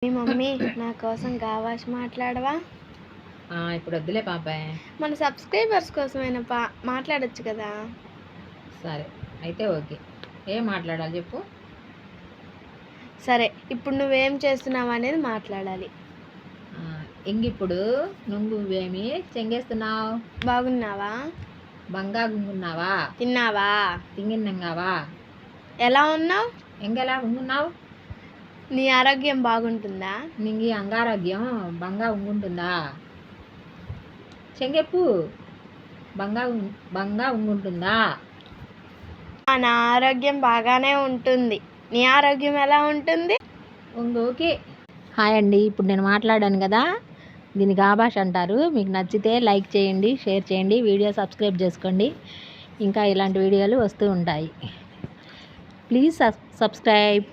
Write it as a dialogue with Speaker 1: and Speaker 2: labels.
Speaker 1: మీ mummy నా కోసం గావాష్ మాట్లాడవా?
Speaker 2: ఇప్పుడు వద్దులే పాపాయ్.
Speaker 1: మన సబ్స్క్రైబర్స్ కోసమైనా మాట్లాడొచ్చు కదా.
Speaker 2: సరే అయితే ఓకే. ఏం మాట్లాడాలి చెప్పు.
Speaker 1: సరే, ఇప్పుడు నువ్వేం చేస్తున్నావు అనేది మాట్లాడాలి.
Speaker 2: ఇప్పుడు నువ్వేమి చెంగేస్తున్నావు?
Speaker 1: బాగున్నావా?
Speaker 2: బంగా గుంగున్నావా?
Speaker 1: తిన్నావా?
Speaker 2: తింగిన్నంగావా?
Speaker 1: ఎలా ఉన్నావు?
Speaker 2: ఎంగెలా ఉంగున్నావు?
Speaker 1: నీ ఆరోగ్యం బాగుంటుందా?
Speaker 2: నింగి అంగారోగ్యం బంగా ఉంగుంటుందా? చెంగెప్పు బంగా ఉంగుంటుందా?
Speaker 1: నా ఆరోగ్యం బాగానే ఉంటుంది. నీ ఆరోగ్యం ఎలా ఉంటుంది?
Speaker 2: ఓకే. హాయ్ అండి, ఇప్పుడు నేను మాట్లాడాను కదా, దీన్ని గాభాష్ అంటారు. మీకు నచ్చితే లైక్ చేయండి, షేర్ చేయండి, వీడియో సబ్స్క్రైబ్ చేసుకోండి. ఇంకా ఇలాంటి వీడియోలు వస్తూ ఉంటాయి. Please subscribe.